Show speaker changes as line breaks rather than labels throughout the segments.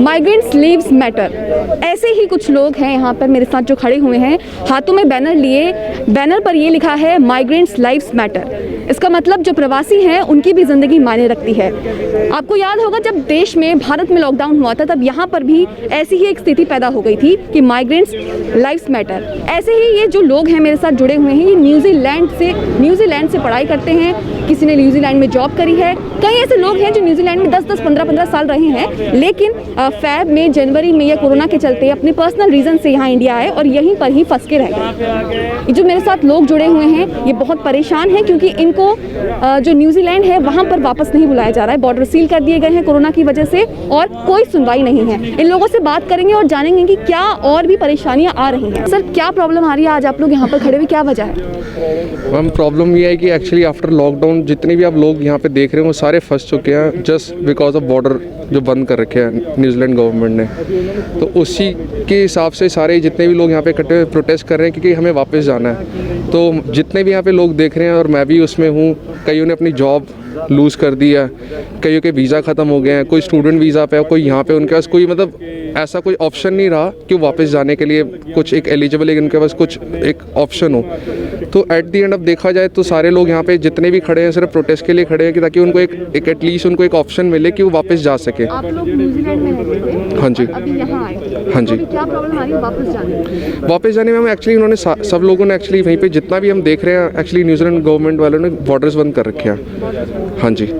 Migrants leaves matter, ऐसे ही कुछ लोग हैं यहाँ पर मेरे साथ जो खड़े हुए हैं, हाथों में बैनर लिए। बैनर पर ये लिखा है माइग्रेंट्स लाइव्स मैटर। इसका मतलब जो प्रवासी हैं उनकी भी ज़िंदगी मायने रखती है। आपको याद होगा जब देश में, भारत में लॉकडाउन हुआ था, तब यहाँ पर भी ऐसी ही एक स्थिति पैदा हो गई थी कि माइग्रेंट्स लाइव्स मैटर। ऐसे ही ये जो लोग हैं मेरे साथ जुड़े हुए हैं, ये न्यूजीलैंड से पढ़ाई करते हैं, किसी ने न्यूजीलैंड में जॉब करी है। कई ऐसे लोग हैं जो न्यूजीलैंड में 10-10, 15-15 साल रहे हैं, लेकिन फ़ैब में, जनवरी में या कोरोना के चलते अपने पर्सनल रीज़न से यहाँ इंडिया आए और यहीं पर ही फंस के रह गए। जो मेरे साथ लोग जुड़े हुए हैं ये बहुत परेशान हैं क्योंकि इनको जो न्यूजीलैंड है वहाँ पर वापस नहीं बुलाया जा रहा है। बॉर्डर सील कर दिए गए हैं कोरोना की वजह से और कोई सुनवाई नहीं है। इन लोगों से बात करेंगे और जानेंगे कि क्या और भी परेशानियाँ आ रही हैं। सर, क्या प्रॉब्लम आ रही है? आज आप लोग यहाँ पर खड़े हुए, क्या वजह है?
मैम, प्रॉब्लम ये है कि एक्चुअली आफ्टर लॉकडाउन जितने भी आप लोग यहाँ पे देख रहे हैं वो सारे फंस चुके हैं, जस्ट बिकॉज ऑफ बॉर्डर जो बंद कर रखे हैं न्यूजीलैंड गवर्नमेंट ने। तो उसी के हिसाब से सारे जितने भी लोग यहाँ पे इकट्ठे प्रोटेस्ट कर रहे हैं क्योंकि हमें वापस जाना है। तो जितने भी यहाँ पे लोग देख रहे हैं और मैं भी उसमें हूँ, कईयों ने अपनी जॉब लूज़ कर दिया, कईयों के वीज़ा ख़त्म हो गए हैं, कोई स्टूडेंट वीज़ा पे है, कोई यहाँ पे उनके पास कोई मतलब ऐसा कोई ऑप्शन नहीं रहा कि वापस जाने के लिए कुछ एक एलिजिबल है, उनके पास कुछ एक ऑप्शन हो। तो एट दी एंड अब देखा जाए तो सारे लोग यहाँ पे जितने भी खड़े हैं सिर्फ प्रोटेस्ट के लिए खड़े हैं कि ताकि उनको एक एटलीस्ट उनको एक ऑप्शन मिले कि वो वापस जा सके।
आप लोग न्यूजीलैंड में रहते थे?
हाँ जी।
अभी यहाँ आए?
हाँ जी।
तो क्या प्रॉब्लम आ रही है
वापस जाने में? एक्चुअली उन्होंने सब लोगों ने एक्चुअली वहीं पे जितना भी हम देख रहे हैं एक्चुअली न्यूजीलैंड गवर्नमेंट वालों ने बॉर्डर्स बंद कर रखे हैं। हाँ जी।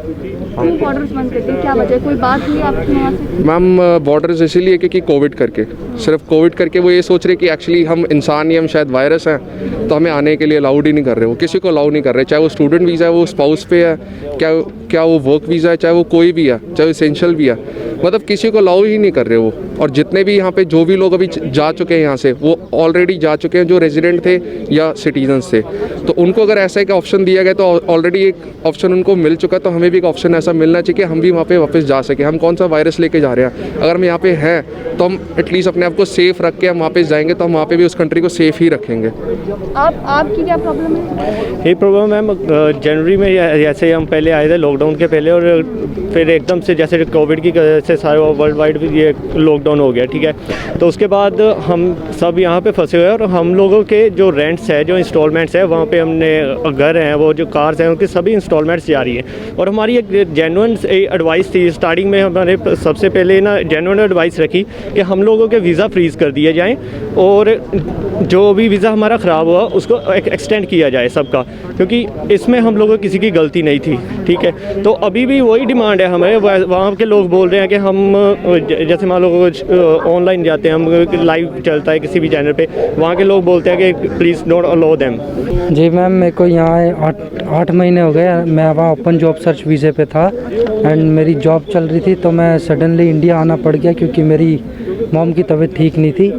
बॉर्डर्स बंद करते हैं, क्या वजह? कोई बात हुई आपकी वहाँ से?
मैम, बॉर्डर्स इसीलिए क्योंकि कोविड करके, सिर्फ कोविड करके वो ये सोच रहे कि एक्चुअली हम इंसान ही, हम शायद वायरस हैं, तो हमें आने के लिए अलाउड ही नहीं कर रहे। वो किसी को अलाउ नहीं कर रहे, चाहे वो स्टूडेंट वीज़ा है, वो स्पाउस पे है, क्या वो वर्क वीज़ा है, चाहे वो कोई भी है, चाहे वो एसेंशियल भी है, मतलब किसी को अलाउ ही नहीं कर रहे वो। और जितने भी यहाँ पे जो भी लोग अभी जा चुके हैं यहाँ से, वो ऑलरेडी जा चुके हैं जो रेजिडेंट थे या सिटीजन्स थे। तो उनको अगर ऐसा एक ऑप्शन दिया गया तो ऑलरेडी एक ऑप्शन उनको मिल चुका, तो हमें भी एक ऑप्शन ऐसा मिलना चाहिए कि हम भी वहाँ पे वापस जा सके। हम कौन सा वायरस लेके जा रहे हैं? अगर हम यहाँ पे हैं तो हम एटलीस्ट अपने आप को सेफ़ रख के हम वापस जाएंगे, तो हम वहाँ पे भी उस कंट्री को सेफ़ ही रखेंगे।
आपकी क्या प्रॉब्लम है?
ये प्रॉब्लम मैम, जनवरी में जैसे हम पहले आए थे लॉकडाउन के पहले, और फिर एकदम से जैसे कोविड की वजह से सारे वर्ल्ड वाइड ये लॉकडाउन हो गया, ठीक है। तो उसके बाद हम सब यहाँ पे फंसे हुए हैं और हम लोगों के जो रेंट्स है, जो इंस्टॉलमेंट्स है, वहाँ पे हमने घर हैं, वो जो कार्स हैं, उनकी सभी इंस्टॉलमेंट्स जारी हैं। और हमारी एक जेन्युइन एडवाइस थी स्टार्टिंग में, हमारे सबसे पहले ना जेन्युइन एडवाइस रखी कि हम लोगों के वीज़ा फ्रीज़ कर दिए जाएँ और जो भी वीज़ा हमारा ख़राब हुआ उसको एक्सटेंड किया जाए सबका, क्योंकि इसमें हम लोगों की किसी की गलती नहीं थी, ठीक है। तो अभी भी वही डिमांड है हमें। वहाँ के लोग बोल रहे हैं कि हम जैसे मान लो ऑनलाइन जाते हैं, हम लाइव चलता है किसी भी चैनल पे, वहाँ के लोग बोलते हैं कि प्लीज़ डोंट अलाउ देम।
जी मैम, मेरे को यहाँ 8 महीने हो गए। मैं वहाँ ओपन जॉब सर्च वीज़े पे था एंड मेरी जॉब चल रही थी, तो मैं सडनली इंडिया आना पड़ गया क्योंकि मेरी मॉम की तबीयत ठीक नहीं थी।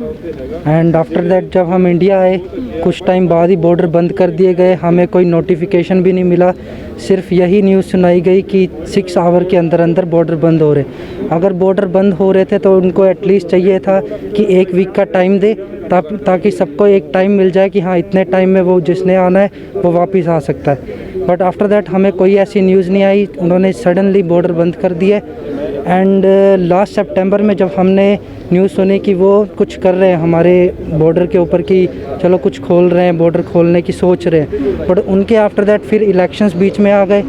एंड आफ्टर दैट जब हम इंडिया आए, कुछ टाइम बाद ही बॉर्डर बंद कर दिए गए। हमें कोई नोटिफिकेशन भी नहीं मिला, सिर्फ यही न्यूज़ सुनाई गई कि 6 आवर के अंदर अंदर बॉर्डर बंद हो रहे। अगर बॉर्डर बंद हो रहे थे तो उनको एटलीस्ट चाहिए था कि 1 वीक का टाइम दे, ताकि सबको एक टाइम मिल जाए कि हाँ इतने टाइम में वो जिसने आना है वो वापस आ सकता है। बट आफ्टर दैट हमें कोई ऐसी न्यूज़ नहीं आई, उन्होंने सडनली बॉर्डर बंद कर दिए। एंड लास्ट सितंबर में जब हमने न्यूज़ सुनी कि वो कुछ कर रहे हैं हमारे बॉर्डर के ऊपर, कि चलो कुछ खोल रहे हैं, बॉर्डर खोलने की सोच रहे हैं, बट उनके आफ्टर दैट फिर इलेक्शंस बीच में आ गए।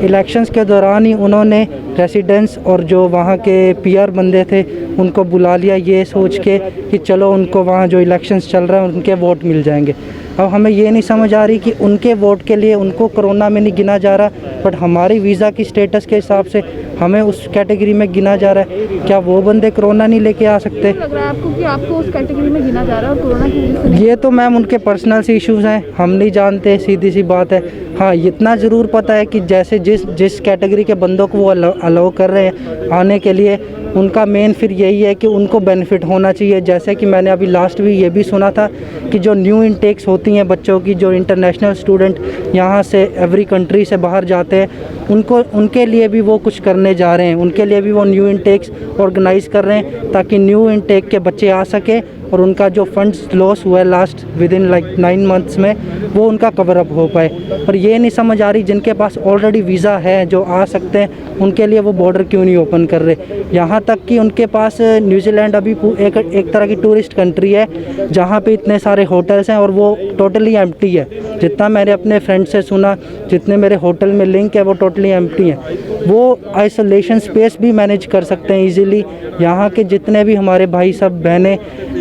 इलेक्शंस के दौरान ही उन्होंने रेसिडेंट्स और जो वहाँ के पीआर बंदे थे उनको बुला लिया, ये सोच के कि चलो उनको वहाँ जो इलेक्शंस चल रहे हैं उनके वोट मिल जाएंगे। अब हमें ये नहीं समझ आ रही कि उनके वोट के लिए उनको कोरोना में नहीं गिना जा रहा, बट हमारी वीज़ा की स्टेटस के हिसाब से हमें उस कैटेगरी में गिना जा रहा है। क्या वो बंदे कोरोना नहीं लेके आ सकते?
लग रहा है आपको कि आपको उस कैटेगरी में गिना जा रहा है और कोरोना की वजह से?
ये तो मैम उनके पर्सनल से इश्यूज़ हैं, हम नहीं जानते, सीधी सी बात है। हाँ, इतना ज़रूर पता है कि जैसे जिस कैटेगरी के बंदों को वो अलाउ कर रहे हैं आने के लिए, उनका मेन फिर यही है कि उनको बेनिफिट होना चाहिए। जैसे कि मैंने अभी लास्ट वीक ये भी सुना था कि जो न्यू इनटेक्स होती हैं बच्चों की, जो इंटरनेशनल स्टूडेंट यहाँ से एवरी कंट्री से बाहर जाते हैं, उनके लिए भी वो कुछ करने जा रहे हैं। उनके लिए भी वो न्यू इनटेक्स ऑर्गेनाइज़ कर रहे हैं ताकि न्यू इनटेक के बच्चे आ सके और उनका जो फंड्स लॉस हुआ है last with in like 9 months में, वो उनका कवर अप हो पाए। और ये नहीं समझ आ रही जिनके पास ऑलरेडी वीज़ा है, जो आ सकते हैं, उनके लिए वो बॉर्डर क्यों नहीं ओपन कर रहे। यहाँ तक कि उनके पास न्यूजीलैंड अभी एक तरह की टूरिस्ट कंट्री है जहाँ पे इतने सारे होटल्स हैं और वो टोटली एम्प्टी है। जितना मैंने अपने फ्रेंड से सुना, जितने मेरे होटल में लिंक है, वो टोटली एम्प्टी हैं। वो आइसोलेशन स्पेस भी मैनेज कर सकते हैं इजीली। यहाँ के जितने भी हमारे भाई सब बहनें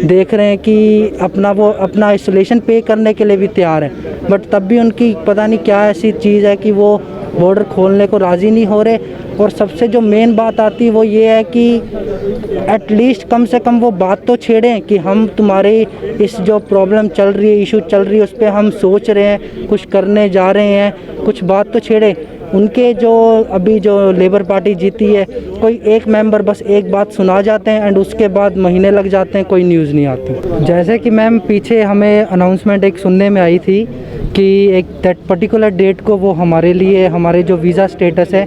देख रहे हैं कि अपना आइसोलेशन पे करने के लिए भी तैयार हैं, बट तब भी उनकी पता नहीं क्या ऐसी चीज़ है कि वो बॉर्डर खोलने को राज़ी नहीं हो रहे। और सबसे जो मेन बात आती है वो ये है कि एटलीस्ट कम से कम वो बात तो छेड़ें कि हम तुम्हारे इस जो प्रॉब्लम चल रही है, इशू चल रही है, उस पर हम सोच रहे हैं, कुछ करने जा रहे हैं, कुछ बात तो छेड़ें। उनके जो अभी जो लेबर पार्टी जीती है, कोई एक मेंबर बस एक बात सुना जाते हैं एंड उसके बाद महीने लग जाते हैं, कोई न्यूज़ नहीं आती। जैसे कि मैम पीछे हमें अनाउंसमेंट एक सुनने में आई थी कि एक दैट पर्टिकुलर डेट को वो हमारे लिए, हमारे जो वीज़ा स्टेटस है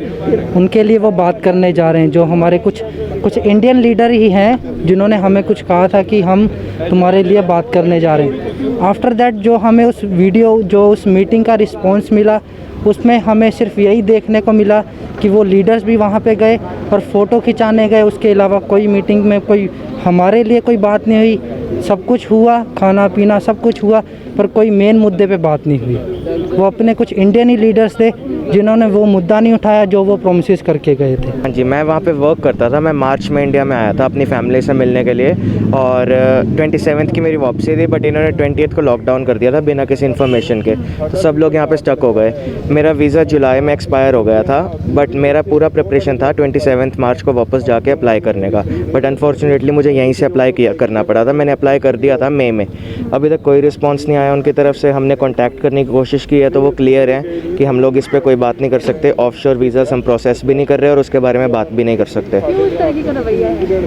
उनके लिए वो बात करने जा रहे हैं। जो हमारे कुछ इंडियन लीडर ही हैं जिन्होंने हमें कुछ कहा था कि हम तुम्हारे लिए बात करने जा रहे हैं। आफ्टर दैट जो हमें उस वीडियो, जो उस मीटिंग का रिस्पॉन्स मिला, उसमें हमें सिर्फ यही देखने को मिला कि वो लीडर्स भी वहाँ पे गए और फ़ोटो खिंचाने गए। उसके अलावा कोई मीटिंग में कोई हमारे लिए कोई बात नहीं हुई। सब कुछ हुआ, खाना पीना सब कुछ हुआ, पर कोई मेन मुद्दे पे बात नहीं हुई। वो अपने कुछ इंडियन ही लीडर्स थे जिन्होंने वो मुद्दा नहीं उठाया जो वो प्रोमिस करके गए थे।
हाँ जी, मैं वहाँ पे वर्क करता था। मैं मार्च में इंडिया में आया था अपनी फैमिली से मिलने के लिए और 27 की मेरी वापसी थी, बट इन्होंने 20 को लॉकडाउन कर दिया था बिना किसी इन्फॉर्मेशन के। तो सब लोग यहाँ पे स्टक हो गए। मेरा वीज़ा जुलाई में एक्सपायर हो गया था, बट मेरा पूरा प्रिपरेशन था 27 मार्च को वापस जाके अप्लाई करने का, बट अनफॉर्चुनेटली मुझे यहीं से अप्लाई करना पड़ा था। मैंने अप्लाई कर दिया था मई में। अभी तक कोई रिस्पॉन्स नहीं आया उनकी तरफ से। हमने कॉन्टैक्ट करने की कोशिश की है तो वो क्लियर है कि हम लोग इस पर कोई बात नहीं कर सकते। ऑफशोर वीज़ास हम प्रोसेस भी नहीं कर रहे और उसके बारे में बात भी नहीं कर सकते।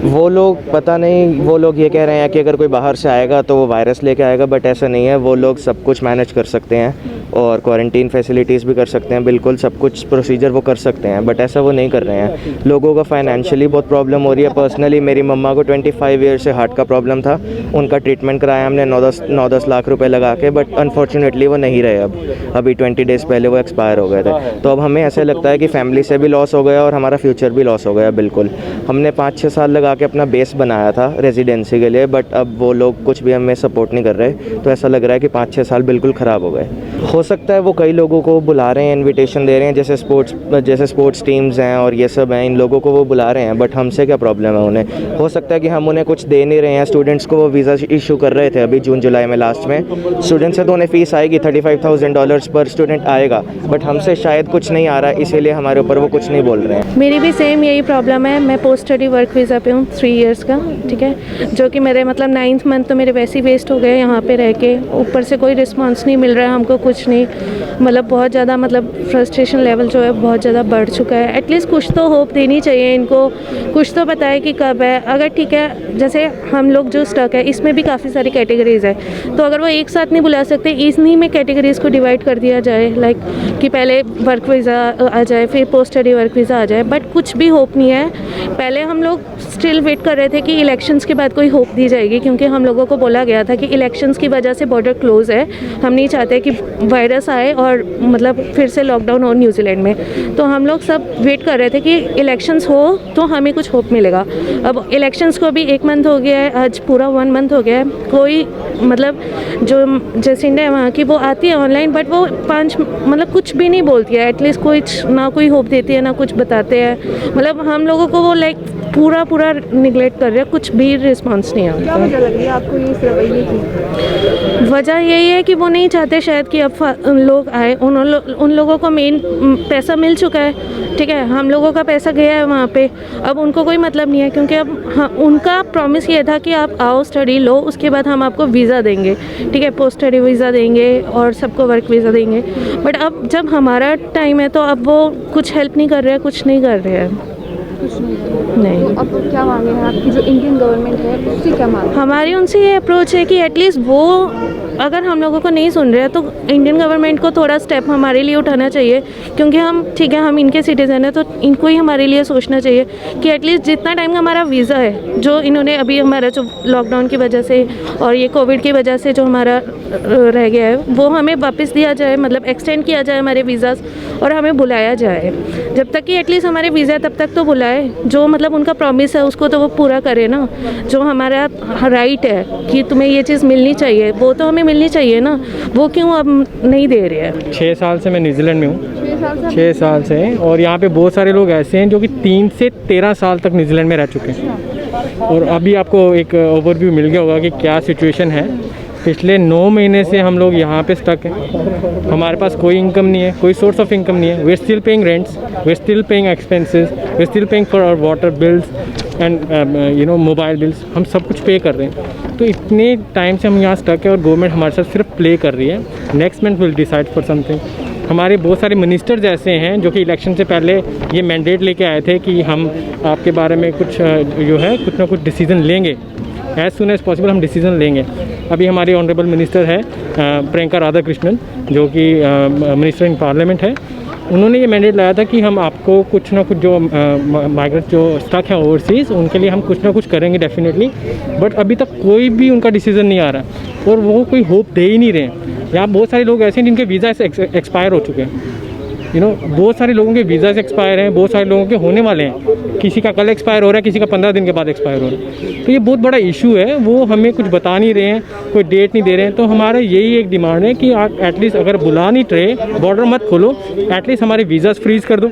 वो लोग पता नहीं, वो लोग ये कह रहे हैं कि अगर कोई बाहर से आएगा तो वो वायरस लेके आएगा, बट ऐसा नहीं है। वो लोग सब कुछ मैनेज कर सकते हैं और क्वारंटीन फैसिलिटीज़ भी कर सकते हैं, बिल्कुल सब कुछ प्रोसीजर वो कर सकते हैं, बट ऐसा वो नहीं कर रहे हैं। लोगों को फाइनेंशियली बहुत प्रॉब्लम हो रही है। पर्सनली मेरी मम्मा को 25 ईयर से हार्ट का प्रॉब्लम था। उनका ट्रीटमेंट कराया हमने 9-10 लाख रुपए लगा के, बट अनफॉर्चुनेटली वो नहीं रहे। अभी 20 डेज़ पहले वो एक्सपायर हो गए थे। तो अब हमें ऐसे लगता है कि फैमिली से भी लॉस हो गया और हमारा फ्यूचर भी लॉस हो गया। बिल्कुल हमने 5-6 साल लगा के अपना बेस बनाया था रेजिडेंसी के लिए, बट अब वो लोग कुछ भी हमें सपोर्ट नहीं कर रहे। तो ऐसा लग रहा है कि 5-6 साल बिल्कुल ख़राब हो गए। हो सकता है वो कई लोगों को बुला रहे हैं, इनविटेशन दे रहे हैं, जैसे स्पोर्ट्स टीम्स हैं और ये सब हैं, इन लोगों को वो बुला रहे हैं, बट हमसे क्या प्रॉब्लम है उन्हें। हो सकता है कि हम उन्हें कुछ दे नहीं रहे हैं। स्टूडेंट्स को वो वीज़ा इशू कर रहे थे अभी जून जुलाई में लास्ट में। स्टूडेंट्स से तो उन्हें फ़ीस आएगी, $35,000 पर स्टूडेंट आएगा, बट हमसे शायद कुछ नहीं आ रहा, इसीलिए हमारे ऊपर वो कुछ नहीं बोल रहे हैं।
मेरी भी सेम यही प्रॉब्लम है। मैं पोस्ट स्टडी वर्क वीज़ा पे हूँ 3 इयर्स का, ठीक है, जो कि मेरे मतलब 9th मंथ तो मेरे वैसे ही वेस्ट हो गए यहाँ पे रह के। ऊपर से कोई रिस्पांस नहीं मिल रहा है हमको, कुछ नहीं। मतलब बहुत ज़्यादा मतलब फ्रस्ट्रेशन लेवल जो है बहुत ज़्यादा बढ़ चुका है। एटलीस्ट कुछ तो होप देनी चाहिए इनको, कुछ तो पता है कि कब है। अगर ठीक है, जैसे हम लोग जो स्टक है इसमें भी काफ़ी सारी कैटेगरीज़ है, तो अगर वो एक साथ नहीं बुला सकते, इन्हीं में कैटेगरीज़ को डिवाइड कर दिया जाए, लाइक कि पहले वर्क वीज़ा आ जाए, फिर पोस्ट स्टडी वर्क वीज़ा आ जाए। बट कुछ भी होप नहीं है। पहले हम लोग स्टिल वेट कर रहे थे कि इलेक्शंस के बाद कोई होप दी जाएगी, क्योंकि हम लोगों को बोला गया था कि इलेक्शंस की वजह से बॉर्डर क्लोज़ है, हम नहीं चाहते कि वायरस आए और मतलब फिर से लॉकडाउन हो न्यूजीलैंड में। तो हम लोग सब वेट कर रहे थे कि इलेक्शंस हो तो हमें कुछ होप मिलेगा। अब इलेक्शंस को भी 1 मंथ हो गया है, आज पूरा 1 मंथ हो गया है। कोई मतलब जो जैसिंडा है वहाँ की, वो आती है ऑनलाइन, बट वो मतलब कुछ भी नहीं बोलती है। एटलीस्ट ना कोई होप देती है, ना कुछ बताते हैं। मतलब हम लोगों को वो लाइक पूरा निगलेक्ट कर रहे हैं, कुछ भी रिस्पॉन्स नहीं आता।
क्या वजह लग रही है आपको ये इस रवैये की?
वजह यही है कि वो नहीं चाहते शायद कि अब लोग आए। उन लोगों को मेन पैसा मिल चुका है, ठीक है, हम लोगों का पैसा गया है वहाँ पे। अब उनको कोई मतलब नहीं है, क्योंकि अब उनका प्रॉमिस ये था कि आप आओ, स्टडी लो, उसके बाद हम आपको वीज़ा देंगे, ठीक है, पोस्ट स्टडी वीज़ा देंगे और सबको वर्क वीज़ा देंगे। बट अब जब हमारा टाइम है तो अब वो कुछ हेल्प नहीं कर रहे हैं, कुछ नहीं कर रहे हैं। नहीं।
तो अब क्या मांगे हैं आपकी जो इंडियन गवर्नमेंट है, उससे क्या मांगे?
हमारी उनसे ये अप्रोच है कि एटलीस्ट वो अगर हम लोगों को नहीं सुन रहे हैं तो इंडियन गवर्नमेंट को थोड़ा स्टेप हमारे लिए उठाना चाहिए, क्योंकि हम ठीक है हम इनके सिटीज़न हैं, तो इनको ही हमारे लिए सोचना चाहिए कि एटलीस्ट जितना टाइम हमारा वीज़ा है जो इन्होंने अभी हमारा जो लॉकडाउन की वजह से और ये कोविड की वजह से जो हमारा रह गया है वो हमें वापस दिया जाए, मतलब एक्सटेंड किया जाए हमारे वीज़ास, और हमें बुलाया जाए। जब तक कि एटलीस्ट हमारे वीज़ा तब तक तो बुलाए, जो मतलब उनका प्रॉमिस है उसको तो वो पूरा करे ना। जो हमारा राइट है कि तुम्हें ये चीज़ मिलनी चाहिए वो तो हमें मिलनी चाहिए ना, वो क्यों अब नहीं दे रहे हैं।
6 साल से मैं न्यूजीलैंड में हूँ, 6 साल से, और यहाँ पे बहुत सारे लोग ऐसे हैं जो कि 3 से 13 साल तक न्यूजीलैंड में रह चुके हैं। और अभी आपको एक ओवरव्यू मिल गया होगा कि क्या सिचुएशन है। पिछले 9 महीने से हम लोग यहाँ पे स्टक हैं, हमारे पास कोई इनकम नहीं है, कोई सोर्स ऑफ इनकम नहीं है। We are still paying rents, we are still paying expenses, we are still paying for our water bills and mobile bills, हम सब कुछ पे कर रहे हैं। तो इतने टाइम से हम यहाँ स्टक है और गवर्नमेंट हमारे साथ सिर्फ प्ले कर रही है। Next month will decide for something. हमारे बहुत सारे मिनिस्टर्स ऐसे हैं जो कि इलेक्शन से पहले ये मैंडेट लेके आए थे कि हम आपके बारे में कुछ जो है कुछ ना कुछ डिसीज़न लेंगे, एज सुन एज़ पॉसिबल हम डिसीज़न लेंगे। अभी हमारी ऑनरेबल मिनिस्टर है प्रियंका राधाकृष्णन, जो कि मिनिस्टर इन पार्लियामेंट है। उन्होंने ये मैंडेट लाया था कि हम आपको कुछ ना कुछ जो माइग्रेंट जो स्टक हैं ओवरसीज़, उनके लिए हम कुछ ना कुछ करेंगे डेफिनेटली। बट अभी तक कोई भी उनका डिसीज़न नहीं आ रहा और वो कोई होप दे ही नहीं रहे हैं। यहाँ बहुत सारे लोग ऐसे हैं जिनके वीज़ा एक्सपायर हो चुके हैं, बहुत सारे लोगों के वीज़ा एक्सपायर हैं, बहुत सारे लोगों के होने वाले हैं। किसी का कल एक्सपायर हो रहा है, किसी का 15 दिन के बाद एक्सपायर हो रहा है। तो ये बहुत बड़ा इशू है, वो हमें कुछ बता नहीं रहे हैं, कोई डेट नहीं दे रहे हैं। तो हमारा यही एक डिमांड है कि आप एटलीस्ट अगर बुला नहीं रहे, बॉर्डर मत खोलो, एटलीस्ट हमारे वीज़ास फ्रीज़ कर दो,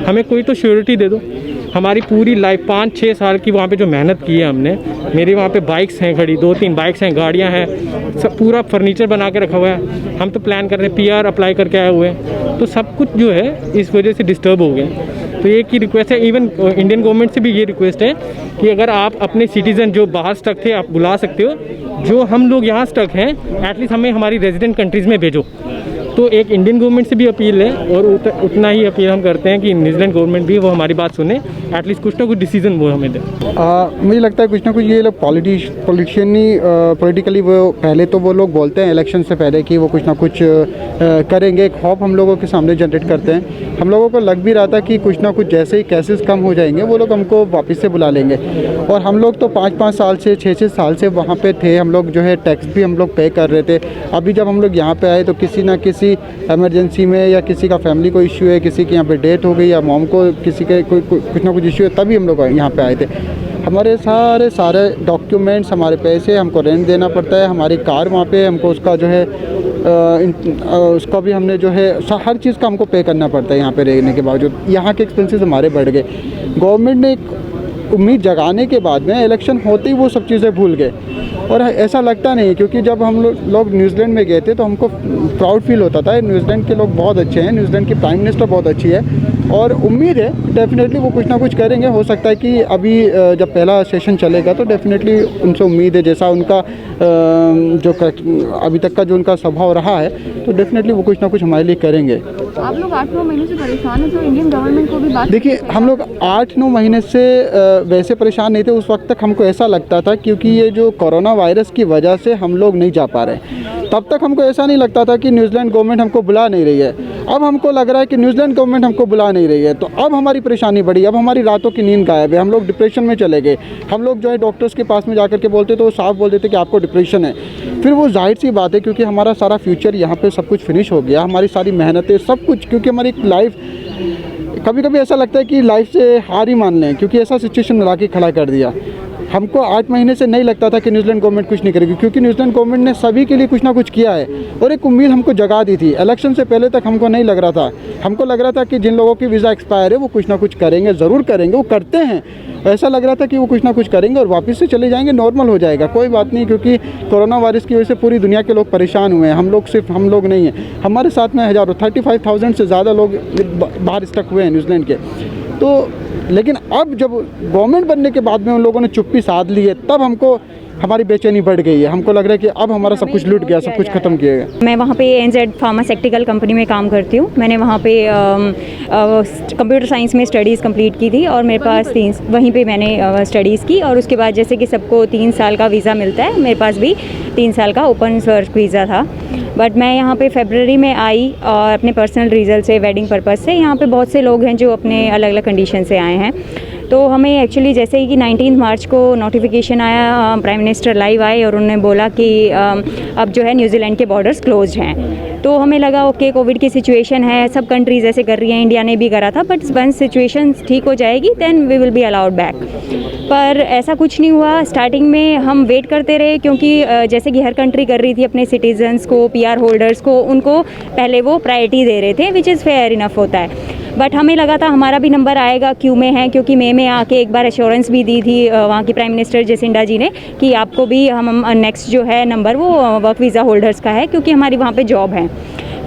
हमें कोई तो श्योरिटी दे दो। हमारी पूरी लाइफ 5-6 साल की वहाँ पे जो मेहनत की है हमने, मेरी वहाँ पे बाइक्स हैं खड़ी, 2-3 बाइक्स हैं, गाड़ियाँ हैं, सब पूरा फर्नीचर बना के रखा हुआ है। हम तो प्लान कर रहे हैं, PR अप्लाई करके आए हुए हैं, तो सब कुछ जो है इस वजह से डिस्टर्ब हो गया। तो एक ही रिक्वेस्ट है, इवन इंडियन गवर्नमेंट से भी ये रिक्वेस्ट है कि अगर आप अपने सिटीज़न जो बाहर स्टक थे आप बुला सकते हो, जो हम लोग यहाँ स्टक हैं एटलीस्ट हमें हमारी रेजिडेंट कंट्रीज़ में भेजो। तो एक इंडियन गवर्नमेंट से भी अपील है और उतना ही अपील हम करते हैं कि न्यूजीलैंड गवर्नमेंट भी वो हमारी बात सुने, एटलीस्ट कुछ ना कुछ डिसीजन वो हमें दे।
मुझे लगता है कुछ ना कुछ ये लोग पॉलिटिशियन ही पॉलिटिकली वो पहले तो वो लोग बोलते हैं इलेक्शन से पहले कि वो कुछ ना कुछ करेंगे, एक होप हम लोगों के सामने जनरेट करते हैं। हम लोगों को लग भी रहा था कि कुछ ना कुछ जैसे ही केसेस कम हो जाएंगे वो लोग हमको वापस से बुला लेंगे। और हम लोग तो 5-5 साल से 6-6 साल से वहाँ पे थे, हम लोग जो है टैक्स भी हम लोग पे कर रहे थे। अभी जब हम लोग यहाँ पे आए तो किसी ना किसी इमरजेंसी में या किसी का फैमिली को इश्यू है, किसी की यहाँ पे डेथ हो गई या मॉम को किसी के कोई कुछ ना कुछ इश्यू है, तभी हम लोग यहाँ पे आए थे। हमारे सारे डॉक्यूमेंट्स, हमारे पैसे, हमको रेंट देना पड़ता है, हमारी कार वहाँ पे हमको उसका जो है उसका भी हमने जो है हर चीज़ का हमको पे करना पड़ता है यहाँ पे रहने के बावजूद। यहाँ के एक्सपेंसेस हमारे बढ़ गए। गवर्नमेंट ने एक उम्मीद जगाने के बाद में इलेक्शन होते ही वो सब चीज़ें भूल गए। और ऐसा लगता नहीं, क्योंकि जब हम लोग न्यूजीलैंड में गए थे तो हमको प्राउड फील होता था, न्यूजीलैंड के लोग बहुत अच्छे हैं, न्यूजीलैंड की प्राइम मिनिस्टर बहुत अच्छी है और उम्मीद है डेफिनेटली वो कुछ ना कुछ करेंगे। हो सकता है कि अभी जब पहला सेशन चलेगा तो डेफिनेटली उनसे उम्मीद है, जैसा उनका जो अभी तक का जो उनका स्वभाव रहा है, तो डेफिनेटली वो कुछ ना कुछ हमारे लिए करेंगे।
आप लोग 8-9 महीने से परेशान हैं, तो इंडियन गवर्नमेंट को भी बात
देखिए, हम लोग 8-9 महीने से वैसे परेशान नहीं थे। उस वक्त तक हमको ऐसा लगता था क्योंकि ये जो कोरोना वायरस की वजह से हम लोग नहीं जा पा रहे, तब तक हमको ऐसा नहीं लगता था कि न्यूजीलैंड गवर्नमेंट हमको बुला नहीं रही है। अब हमको लग रहा है कि न्यूजीलैंड गवर्नमेंट हमको बुला नहीं रही है, तो अब हमारी परेशानी बढ़ी, अब हमारी रातों की नींद गायब है, हम लोग डिप्रेशन में चले गए। हम लोग जो है डॉक्टर्स के पास में जाकर के बोलते तो वो साफ बोल देते कि आपको डिप्रेशन है। फिर वो जाहिर सी बात है, क्योंकि हमारा सारा फ्यूचर यहाँ पे सब कुछ फिनिश हो गया, हमारी सारी मेहनतें सब कुछ, क्योंकि हमारी लाइफ कभी कभी ऐसा लगता है कि लाइफ से हार ही मान लें, क्योंकि ऐसा सिचुएशन में ला के खड़ा कर दिया। हमको 8 महीने से नहीं लगता था कि न्यूजीलैंड गवर्नमेंट कुछ नहीं करेगी, क्योंकि न्यूजीलैंड गवर्नमेंट ने सभी के लिए कुछ ना कुछ किया है और एक उम्मीद हमको जगा दी थी। इलेक्शन से पहले तक हमको नहीं लग रहा था, हमको लग रहा था कि जिन लोगों की वीज़ा एक्सपायर है वो कुछ ना कुछ करेंगे, ज़रूर करेंगे, वो करते हैं। ऐसा लग रहा था कि वो कुछ ना कुछ करेंगे और वापस से चले जाएंगे, नॉर्मल हो जाएगा, कोई बात नहीं, क्योंकि कोरोना वायरस की वजह से पूरी दुनिया के लोग परेशान हुए हैं। हम लोग सिर्फ हम लोग नहीं हैं, हमारे साथ में हज़ारों 35,000 से ज़्यादा लोग बाहर स्टक हुए हैं न्यूजीलैंड के। तो लेकिन अब जब गवर्नमेंट बनने के बाद में उन लोगों ने चुप्पी साध ली है, तब हमको हमारी बेचैनी बढ़ गई है। हमको लग रहा है कि अब हमारा सब कुछ लूट गया, सब कुछ ख़त्म किया गया।
मैं वहाँ पे एनजेड फार्मास्यूटिकल कंपनी में काम करती हूँ। मैंने वहाँ पे कंप्यूटर साइंस में स्टडीज़ कंप्लीट की थी और मेरे पास वहीं पे मैंने स्टडीज़ की और उसके बाद जैसे कि सबको 3 साल का वीज़ा मिलता है, मेरे पास भी 3 साल का ओपन वर्क वीज़ा था। बट मैं यहाँ पे फरवरी में आई और अपने पर्सनल रीज़न से, वेडिंग पर्पज़ से। यहाँ पे बहुत से लोग हैं जो अपने अलग अलग कंडीशन से आए हैं। तो हमें एक्चुअली जैसे ही कि 19 मार्च को नोटिफिकेशन आया, प्राइम मिनिस्टर लाइव आए और उन्होंने बोला कि अब जो है न्यूजीलैंड के बॉर्डर्स क्लोज हैं। तो हमें लगा ओके कोविड की सिचुएशन है, सब कंट्रीज़ ऐसे कर रही हैं, इंडिया ने भी करा था, बट वंस सिचुएशन ठीक हो जाएगी then we will be allowed back. पर ऐसा कुछ नहीं हुआ। स्टार्टिंग में हम वेट करते रहे क्योंकि जैसे कि हर कंट्री कर रही थी अपने सिटीजन्स को, PR होल्डर्स को, उनको पहले वो प्रायोरिटी दे रहे थे, विच इज़ फेयर इनफ होता है। बट हमें लगा था हमारा भी नंबर आएगा, क्यू में है, क्योंकि मई में आके एक बार एश्योरेंस भी दी थी वहाँ की प्राइम मिनिस्टर जेसिंडा जी ने कि आपको भी हम नेक्स्ट जो है नंबर वो वर्क वीज़ा होल्डर्स का है, क्योंकि हमारी वहाँ पे जॉब है।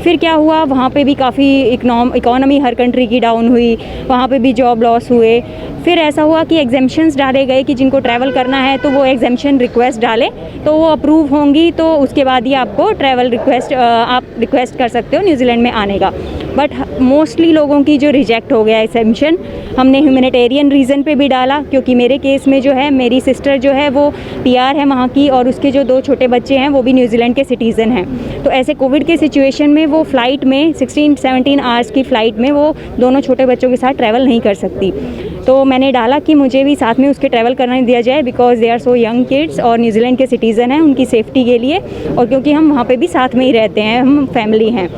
फिर क्या हुआ, वहाँ पे भी काफ़ी इकोनॉमी हर कंट्री की डाउन हुई, वहाँ पे भी जॉब लॉस हुए। फिर ऐसा हुआ कि एग्जेम्पशंस डाले गए कि जिनको ट्रैवल करना है तो वो एग्जेम्पशन रिक्वेस्ट डालें तो वो अप्रूव होंगी, तो उसके बाद ही आपको ट्रैवल रिक्वेस्ट आप रिक्वेस्ट कर सकते हो न्यूजीलैंड में आने का। बट मोस्टली लोगों की जो रिजेक्ट हो गया एग्जेम्पशन। हमने ह्यूमैनिटेरियन रीज़न पे भी डाला क्योंकि मेरे केस में जो है मेरी सिस्टर जो है वो PR है वहाँ की और उसके जो 2 छोटे बच्चे हैं वो भी न्यूजीलैंड के सिटीज़न हैं। तो ऐसे कोविड के सिचुएशन में वो फ़्लाइट में 16-17 आवर्स की फ़्लाइट में वो दोनों छोटे बच्चों के साथ ट्रैवल नहीं कर सकती। तो मैंने डाला कि मुझे भी साथ में उसके ट्रैवल करने दिया जाए because they are so young kids और न्यूजीलैंड के सिटीज़न हैं, उनकी सेफ्टी के लिए, और क्योंकि हम वहाँ पे भी साथ में ही रहते हैं, हम फैमिली हैं।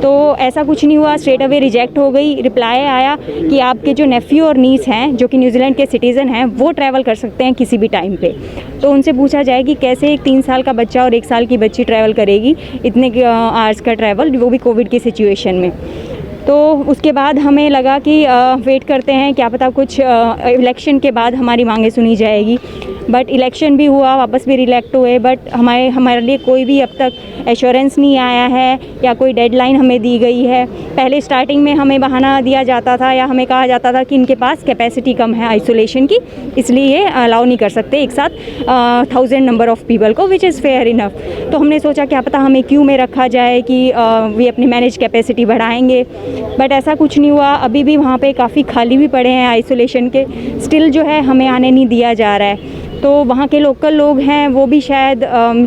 तो ऐसा कुछ नहीं हुआ, स्ट्रेट अवे रिजेक्ट हो गई। रिप्लाई आया कि आपके जो नेफ्यू और नीस हैं जो कि न्यूजीलैंड के सिटीज़न हैं वो ट्रैवल कर सकते हैं किसी भी टाइम पे। तो उनसे पूछा जाए कि कैसे एक 3 साल का बच्चा और 1 साल की बच्ची ट्रैवल करेगी इतने आवर्स का ट्रैवल, वो भी कोविड की सिचुएशन में। तो उसके बाद हमें लगा कि वेट करते हैं, क्या पता कुछ इलेक्शन के बाद हमारी मांगें सुनी जाएगी। बट इलेक्शन भी हुआ, वापस भी रिलेक्ट हुए, बट हमारे लिए कोई भी अब तक एश्योरेंस नहीं आया है या कोई डेडलाइन हमें दी गई है। पहले स्टार्टिंग में हमें बहाना दिया जाता था या हमें कहा जाता था कि इनके पास कैपेसिटी कम है आइसोलेशन की, इसलिए ये अलाउ नहीं कर सकते एक साथ 1000 नंबर ऑफ़ पीपल को, विच इज़ फेयर इनफ। तो हमने सोचा क्या पता हमें क्यू में रखा जाए कि वे अपनी मैनेज कैपेसिटी बढ़ाएंगे, बट ऐसा कुछ नहीं हुआ। अभी भी वहाँ पे काफ़ी खाली भी पड़े हैं आइसोलेशन के, स्टिल जो है हमें आने नहीं दिया जा रहा है। तो वहाँ के लोकल लोग हैं वो भी शायद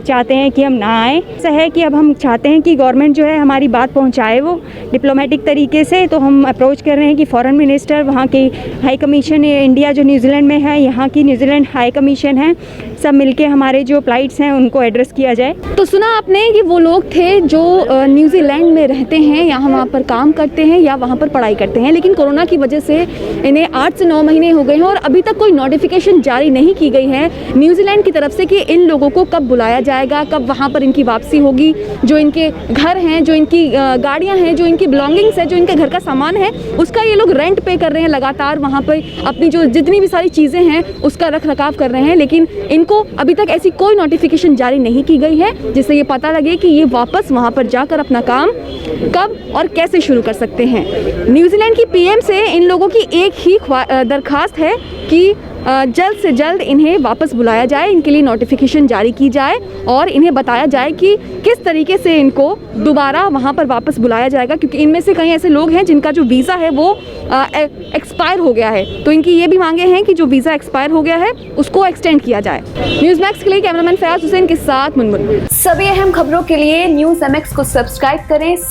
चाहते हैं कि हम ना आए। ऐसा है कि अब हम चाहते हैं कि गवर्नमेंट जो है हमारी बात पहुँचाए वो डिप्लोमेटिक तरीके से। तो हम अप्रोच कर रहे हैं कि फॉरेन मिनिस्टर, वहाँ की हाई कमीशन इंडिया जो न्यूजीलैंड में है, यहाँ की न्यूजीलैंड हाई कमीशन है, सब मिलके हमारे जो फ़्लाइट्स हैं उनको एड्रेस किया जाए।
तो सुना आपने कि वो लोग थे जो न्यूजीलैंड में रहते हैं या वहाँ पर काम करते हैं या वहाँ पर पढ़ाई करते हैं, लेकिन कोरोना की वजह से इन्हें 8 से 9 महीने हो गए हैं और अभी तक कोई नोटिफिकेशन जारी नहीं की गई है न्यूजीलैंड की तरफ से कि इन लोगों को कब बुलाया जाएगा, कब वहाँ पर इनकी वापसी होगी। जो इनके घर हैं, जो इनकी गाड़ियाँ हैं, जो इनकी बिलोंगिंग्स है, जो इनके घर का सामान है, उसका ये लोग रेंट पे कर रहे हैं लगातार, वहाँ पर अपनी जो जितनी भी सारी चीज़ें हैं उसका रख रखाव कर रहे हैं, लेकिन इनको अभी तक ऐसी कोई नोटिफिकेशन जारी नहीं की गई है जिससे ये पता लगे कि ये वापस वहाँ पर जाकर अपना काम कब और कैसे शुरू कर सकते हैं। न्यूजीलैंड की PM से इन लोगों की एक ही दरख्वास्त है कि जल्द से जल्द इन्हें वापस बुलाया जाए, इनके लिए नोटिफिकेशन जारी की जाए और इन्हें बताया जाए कि किस तरीके से इनको दोबारा वहाँ पर वापस बुलाया जाएगा, क्योंकि इनमें से कई ऐसे लोग हैं जिनका जो वीज़ा है वो एक्सपायर हो गया है। तो इनकी ये भी मांगे हैं कि जो वीज़ा एक्सपायर हो गया है उसको एक्सटेंड किया जाए। न्यूज़ मैक्स के लिए कैमरामैन फयाज हुसैन के साथ मुनमुन।
सभी अहम खबरों के लिए न्यूज़ MX को सब्सक्राइब करें,